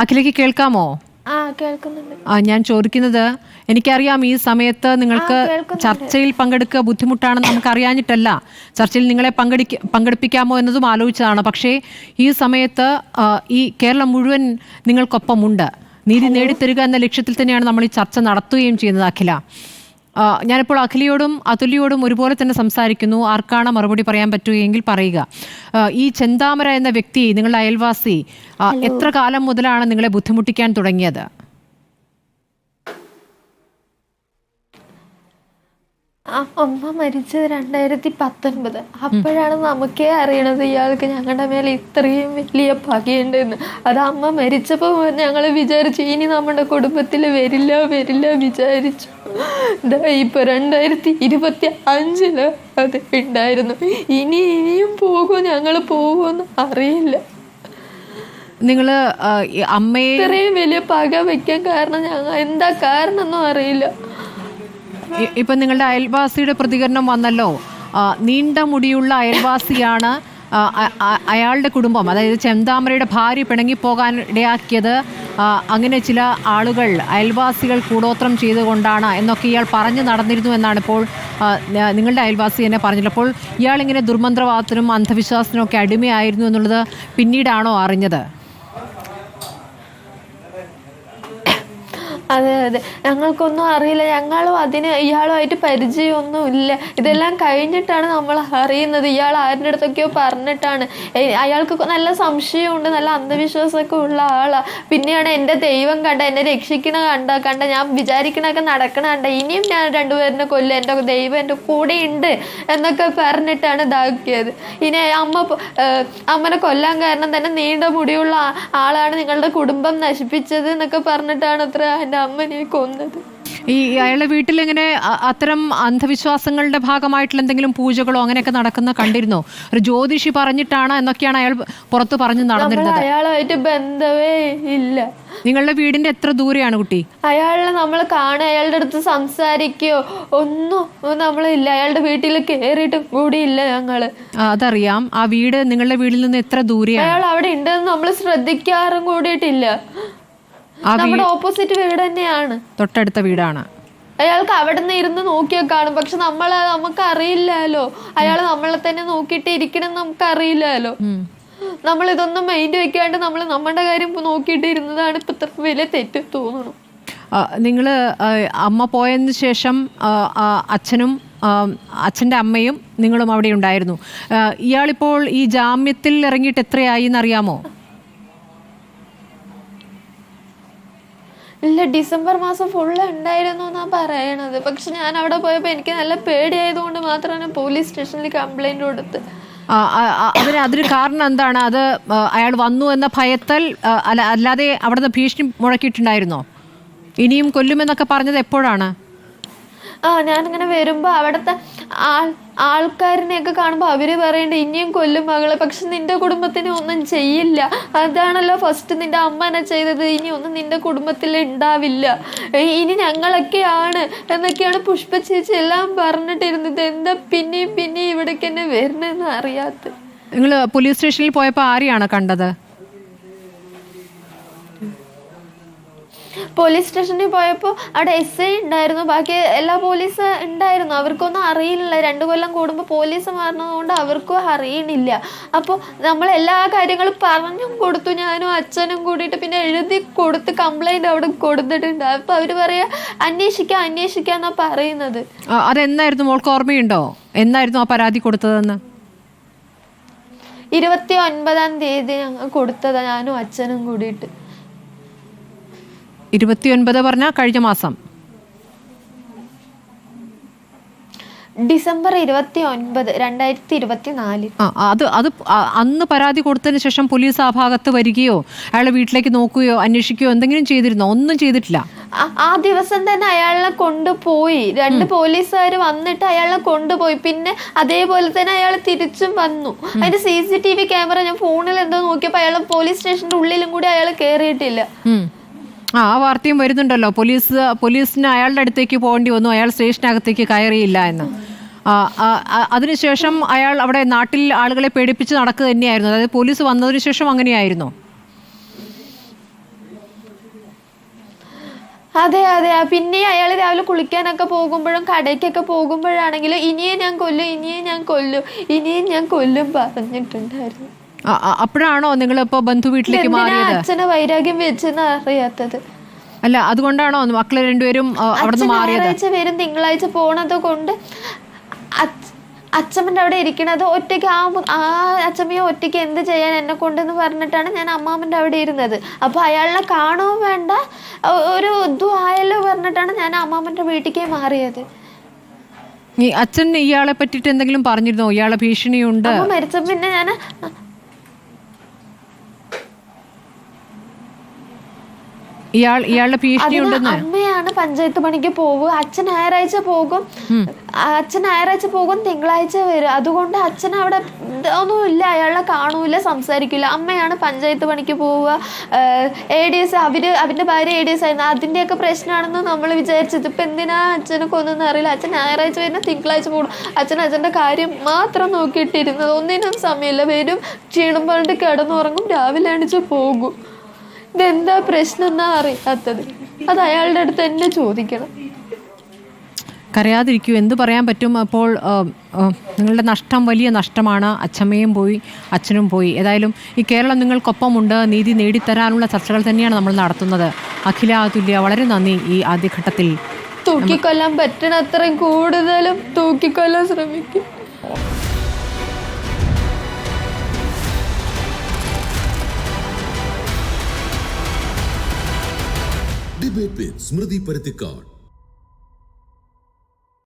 അഖിലേക്ക് കേൾക്കാമോ? ഞാൻ ചോദിക്കുന്നത്, എനിക്കറിയാം ഈ സമയത്ത് നിങ്ങൾക്ക് ചർച്ചയിൽ പങ്കെടുക്കുക ബുദ്ധിമുട്ടാണെന്ന് നമുക്ക് അറിയാഞ്ഞിട്ടല്ല, ചർച്ചയിൽ നിങ്ങളെ പങ്കെടുപ്പിക്കാമോ എന്നതും ആലോചിച്ചതാണ്. പക്ഷേ ഈ സമയത്ത് ഈ കേരളം മുഴുവൻ നിങ്ങൾക്കൊപ്പമുണ്ട്. നീതി നേടിത്തരിക എന്ന ലക്ഷ്യത്തിൽ തന്നെയാണ് നമ്മൾ ഈ ചർച്ച നടത്തുകയും ചെയ്യുന്നത്. അഖില, ഞാനിപ്പോൾ അഖിലയോടും അതുല്യോടും ഒരുപോലെ തന്നെ സംസാരിക്കുന്നു. ആർക്കാണ് മറുപടി പറയാൻ പറ്റുകയെങ്കിൽ പറയുക. ഈ ചെന്താമര എന്ന വ്യക്തി, നിങ്ങളുടെ അയൽവാസി, എത്ര കാലം മുതലാണ് നിങ്ങളെ ബുദ്ധിമുട്ടിക്കാൻ തുടങ്ങിയത്? അമ്മ മരിച്ചത് 2019. അപ്പോഴാണ് നമുക്കേ അറിയണത് ഇയാൾക്ക് ഞങ്ങളുടെ മേലെ ഇത്രയും വലിയ പകയുണ്ടെന്ന്. അത് അമ്മ മരിച്ചപ്പോൾ ഞങ്ങൾ വിചാരിച്ചു ഇനി നമ്മുടെ കുടുംബത്തിൽ വരില്ല വിചാരിച്ചു. ഇപ്പൊ 2025 അത് ഉണ്ടായിരുന്നു. ഇനിയും ഞങ്ങൾ പോകുമെന്ന് അറിയില്ല. നിങ്ങള് അമ്മയെ ഇത്രയും വലിയ പക വെക്കാൻ കാരണം എന്താ കാരണം ഒന്നും അറിയില്ല. ഇപ്പം നിങ്ങളുടെ അയൽവാസിയുടെ പ്രതികരണം വന്നല്ലോ. നീണ്ട മുടിയുള്ള അയൽവാസിയാണ് അയാളുടെ കുടുംബം, അതായത് ചെന്താമരയുടെ ഭാര്യ പിണങ്ങിപ്പോകാൻ ഇടയാക്കിയത് അങ്ങനെ ചില ആളുകൾ, അയൽവാസികൾ കൂടോത്രം ചെയ്തുകൊണ്ടാണ് എന്നൊക്കെ ഇയാൾ പറഞ്ഞു നടന്നിരുന്നു എന്നാണ് ഇപ്പോൾ നിങ്ങളുടെ അയൽവാസി തന്നെ പറഞ്ഞത്. അപ്പോൾ ഇയാളിങ്ങനെ ദുർമന്ത്രവാദത്തിനും അന്ധവിശ്വാസത്തിനും ഒക്കെ അടിമയായിരുന്നു എന്നുള്ളത് പിന്നീടാണോ അറിഞ്ഞത്? അതെ, ഞങ്ങൾക്കൊന്നും അറിയില്ല. ഞങ്ങളും ഇയാളുമായിട്ട് പരിചയമൊന്നും ഇല്ല. ഇതെല്ലാം കഴിഞ്ഞിട്ടാണ് നമ്മൾ അറിയുന്നത്. ഇയാൾ ആരുടെ അടുത്തൊക്കെയോ പറഞ്ഞിട്ടാണ്. അയാൾക്ക് നല്ല സംശയമുണ്ട്, നല്ല അന്ധവിശ്വാസമൊക്കെ ഉള്ള ആളാണ്. പിന്നെയാണ് എൻ്റെ ദൈവം കണ്ട, എന്നെ രക്ഷിക്കണ കണ്ട, ഞാൻ വിചാരിക്കണൊക്കെ നടക്കണ കണ്ട, ഇനിയും ഞാൻ രണ്ടുപേരിനെ കൊല്ലും, എൻ്റെ ദൈവം എൻ്റെ കൂടെ ഉണ്ട് എന്നൊക്കെ പറഞ്ഞിട്ടാണ് ഇതാക്കിയത്. ഇനി അമ്മനെ കൊല്ലാൻ കാരണം തന്നെ നീണ്ട മുടിയുള്ള ആളാണ് നിങ്ങളുടെ കുടുംബം നശിപ്പിച്ചത് എന്നൊക്കെ പറഞ്ഞിട്ടാണ് അത്ര എൻ്റെ അമ്മനെ കൊന്നത്. ഈ അയാളുടെ വീട്ടിൽ എങ്ങനെ അത്തരം അന്ധവിശ്വാസങ്ങളുടെ ഭാഗമായിട്ടുള്ള എന്തെങ്കിലും പൂജകളോ അങ്ങനെയൊക്കെ നടക്കുന്ന കണ്ടിരുന്നോ? ഒരു ജ്യോതിഷി പറഞ്ഞിട്ടാണ് എന്നൊക്കെയാണ് അയാൾ പുറത്ത് പറഞ്ഞു നടന്നിരുന്നത്. അയാളുമായിട്ട് ബന്ധമേ ഇല്ല. നിങ്ങളുടെ വീടിന്റെ എത്ര ദൂരെയാണ് കുട്ടി? അയാളെ നമ്മൾ കാണുക, അയാളുടെ അടുത്ത് സംസാരിക്കുകയോ ഒന്നും നമ്മളില്ല. അയാളുടെ വീട്ടിൽ കയറിയിട്ട് കൂടിയില്ല ഞങ്ങള്. അതറിയാം. ആ വീട് നിങ്ങളുടെ വീട്ടിൽ നിന്ന് എത്ര ദൂരെയാണ്? അയാൾ അവിടെ ഉണ്ടെന്ന് നമ്മൾ ശ്രദ്ധിക്കാറും കൂടിയിട്ടില്ല. നമ്മുടെ ഓപ്പോസിറ്റ് വീട് തന്നെയാണ്, തൊട്ടടുത്ത വീടാണ്. അയാൾക്ക് അവിടെ നിന്ന് ഇരുന്ന് നോക്കിയാൽ കാണും. പക്ഷെ നമുക്ക് അറിയില്ലല്ലോ, അയാൾ നമ്മളെ തന്നെ നോക്കിയിട്ട് ഇരിക്കണം നമുക്ക് അറിയില്ലല്ലോ. നമ്മൾ ഇതൊന്നും മൈൻഡ് വെക്കാണ്ട് നമ്മൾ നമ്മുടെ കാര്യം നോക്കിയിട്ട് ഇരുന്നതാണ് ഇപ്പൊ ഇത്ര വലിയ തെറ്റ് തോന്നുന്നു. നിങ്ങള് അമ്മ പോയതിന് ശേഷം അച്ഛനും അച്ഛൻ്റെ അമ്മയും നിങ്ങളും അവിടെ ഉണ്ടായിരുന്നു. ഇയാളിപ്പോൾ ഈ ജാമ്യത്തിൽ ഇറങ്ങിയിട്ട് എത്രയായി എന്നറിയാമോ? ഇല്ല, ഡിസംബർ മാസം ഫുള്ള് ഉണ്ടായിരുന്നു എന്നാണ് പറയണത്. പക്ഷെ ഞാൻ അവിടെ പോയപ്പോൾ എനിക്ക് നല്ല പേടിയായതുകൊണ്ട് മാത്രമാണ് പോലീസ് സ്റ്റേഷനിൽ കംപ്ലൈന്റ് കൊടുത്ത്. അതിന് കാരണം എന്താണ്? അത് അയാൾ വന്നു എന്ന ഭയത്താൽ അല്ലാതെ അവിടുന്ന് ഭീഷണി മുഴക്കിയിട്ടുണ്ടായിരുന്നോ? ഇനിയും കൊല്ലുമെന്നൊക്കെ പറഞ്ഞത് എപ്പോഴാണ്? ഞാനിങ്ങനെ വരുമ്പോൾ അവിടുത്തെ ആൾക്കാരിനെയൊക്കെ കാണുമ്പോൾ അവര് പറയണ്ട ഇനിയും കൊല്ലും മകളെ, പക്ഷെ നിന്റെ കുടുംബത്തിന് ഒന്നും ചെയ്യില്ല. അതാണല്ലോ ഫസ്റ്റ് നിന്റെ അമ്മനെ ചെയ്തത്. ഇനി ഒന്നും നിന്റെ കുടുംബത്തിൽ ഉണ്ടാവില്ല, ഇനി ഞങ്ങളൊക്കെയാണ് എന്നൊക്കെയാണ് പുഷ്പ ചേച്ചി എല്ലാം പറഞ്ഞിട്ടിരുന്നത്. എന്താ പിന്നെയും ഇവിടേക്ക് തന്നെ വരുന്നെന്ന് അറിയാത്ത. നിങ്ങൾ പോലീസ് സ്റ്റേഷനിൽ പോയപ്പോൾ ആരെയാണ് കണ്ടത്? പോലീസ് സ്റ്റേഷനിൽ പോയപ്പോൾ അവിടെ SI ഉണ്ടായിരുന്നു, ബാക്കി എല്ലാ പോലീസ് ഉണ്ടായിരുന്നു. അവർക്കൊന്നും അറിയില്ല. 2 കൊല്ലം കൂടുമ്പോൾ പോലീസ് മാറുന്നതുകൊണ്ട് അവർക്കും അറിയണില്ല. അപ്പോൾ നമ്മൾ എല്ലാ കാര്യങ്ങളും പറഞ്ഞും കൊടുത്തു, ഞാനും അച്ഛനും കൂടിയിട്ട്. പിന്നെ എഴുതി കൊടുത്ത് കംപ്ലൈന്റ് അവിടെ കൊടുത്തിട്ടുണ്ട്. അപ്പോൾ അവർ പറയാ അന്വേഷിക്കാന്നാ പറയുന്നത്. അതെന്നായിരുന്നു? മോൾക്ക് ഓർമ്മയുണ്ടോ എന്നായിരുന്നു ആ പരാതി കൊടുത്തതെന്ന്? 29-ാം തീയതി ഞങ്ങൾ കൊടുത്തതാ, ഞാനും അച്ഛനും കൂടിയിട്ട്. 29 പറഞ്ഞാൽ കഴിഞ്ഞ മാസം ഡിസംബർ 29, 2024. അത് അന്ന് പരാതി കൊടുത്തതിന് ശേഷം പോലീസ് ആ ഭാഗത്ത് വരികയോ അയാളെ വീട്ടിലേക്ക് നോക്കുകയോ അന്വേഷിക്കുകയോ എന്തെങ്കിലും ചെയ്തിരുന്നോ? ഒന്നും ചെയ്തിട്ടില്ല. ആ ദിവസം തന്നെ അയാളെ കൊണ്ടുപോയി. 2 പോലീസുകാർ വന്നിട്ട് അയാളെ കൊണ്ടുപോയി. പിന്നെ അതേപോലെ തന്നെ അയാൾ തിരിച്ചും വന്നു. അതിന്റെ CCTV ക്യാമറ ഞാൻ ഫോണിൽ എന്തോ നോക്കിയപ്പോൾ അയാൾ പോലീസ് സ്റ്റേഷന്റെ ഉള്ളിലും കൂടി അയാൾ കയറിയിട്ടില്ല. ആ വാർത്തയും വരുന്നുണ്ടല്ലോ, പോലീസിന് അയാളുടെ അടുത്തേക്ക് പോകേണ്ടി വന്നു, അയാൾ സ്റ്റേഷനകത്തേക്ക് കയറിയില്ല എന്ന്. അതിനുശേഷം അയാൾ അവിടെ നാട്ടിൽ ആളുകളെ പേടിപ്പിച്ച് നടക്കുക തന്നെയായിരുന്നു. അതായത് പോലീസ് വന്നതിന് ശേഷം അങ്ങനെയായിരുന്നു. അതെ അതെ. പിന്നെ അയാൾ രാവിലെ കുളിക്കാനൊക്കെ പോകുമ്പോഴും കടയ്ക്കൊക്കെ പോകുമ്പോഴാണെങ്കിലും ഇനിയും ഞാൻ കൊല്ലും, ഇനിയും ഞാൻ കൊല്ലും, ഇനിയും ഞാൻ കൊല്ലും പറഞ്ഞിട്ടുണ്ടായിരുന്നു. അപ്പോഴാണോ നിങ്ങളിപ്പോ ബന്ധു വീട്ടിലേക്ക് മാറിയത്? അച്ഛനെ വൈരാഗ്യം വെച്ചെന്ന് അറിയാത്തത്. അല്ല, അതുകൊണ്ടാണോ മക്കള് രണ്ടുപേരും അവിടുന്ന് മാറിയത്? ഞായറാഴ്ച വരും, തിങ്കളാഴ്ച പോണത് കൊണ്ട് അച്ഛമ്മൻ്റെ അവിടെ ഇരിക്കണത് ഒറ്റയ്ക്ക്. ആ അച്ഛമ്മയെ ഒറ്റയ്ക്ക് എന്ത് ചെയ്യാൻ എന്നെ കൊണ്ടെന്ന് പറഞ്ഞിട്ടാണ് ഞാൻ അമ്മാമ്മൻ്റെ അവിടെ ഇരുന്നത്. അപ്പോൾ അയാളെ കാണുകയും വേണ്ട, ഒരു ഇതും ആയല്ലോ പറഞ്ഞിട്ടാണ് ഞാൻ അമ്മാമ്മൻ്റെ വീട്ടിലേക്ക് മാറിയത്. ഈ അച്ഛൻ ഇയാളെ പറ്റിയിട്ട് എന്തെങ്കിലും പറഞ്ഞിരുന്നോ? ഇയാളെ ഭീഷണിയുണ്ട്? മരിച്ച പിന്നെ ഞാൻ ഇയാളുടെ ഭീഷണിയുണ്ടെന്ന്. അമ്മയാണ് പഞ്ചായത്ത് പണിക്ക് പോകും, അച്ഛൻ ഞായറാഴ്ച പോകും, തിങ്കളാഴ്ച വരും. അതുകൊണ്ട് അച്ഛൻ അവിടെ ഒന്നുമില്ല, അയാളെ കാണൂല, സംസാരിക്കില്ല. അമ്മയാണ് പഞ്ചായത്ത് പണിക്ക് പോവുക. ADS അവരുടെ ഭാര്യ ADS ആയിരുന്നു. അതിൻ്റെയൊക്കെ പ്രശ്നമാണെന്ന് നമ്മൾ വിചാരിച്ചത്. ഇപ്പം എന്തിനാ അച്ഛനെ കൊന്നൊന്നും അറിയില്ല. അച്ഛൻ ഞായറാഴ്ച വരുന്ന തിങ്കളാഴ്ച പോകും. അച്ഛൻ്റെ കാര്യം മാത്രം നോക്കിയിട്ടിരുന്നത്. ഒന്നിനും സമയമില്ല. വരും, ക്ഷീണം പറഞ്ഞിട്ട് കിടന്നുറങ്ങും, രാവിലെ എണീച്ച് പോകും. ഇതെന്താ പ്രശ്നം എന്നാ അറിയാത്തത്. അത് അയാളുടെ അടുത്ത് തന്നെ ചോദിക്കണം. കരയാതിരിക്കൂ, എന്ത് പറയാൻ പറ്റും. അപ്പോൾ നിങ്ങളുടെ നഷ്ടം വലിയ നഷ്ടമാണ്. അച്ഛമ്മയും പോയി, അച്ഛനും പോയി. ഏതായാലും ഈ കേരളം നിങ്ങൾക്കൊപ്പമുണ്ട്. നീതി നേടിത്തരാനുള്ള ചർച്ചകൾ തന്നെയാണ് നമ്മൾ നടത്തുന്നത്. അഖില, അതുല്യ, വളരെ നന്ദി. ഈ ആദ്യഘട്ടത്തിൽ തൂക്കിക്കൊല്ലാൻ പറ്റണ അത്രയും കൂടുതലും തൂക്കിക്കൊല്ലാൻ ശ്രമിക്കും. Debate with Smriti Parithikar.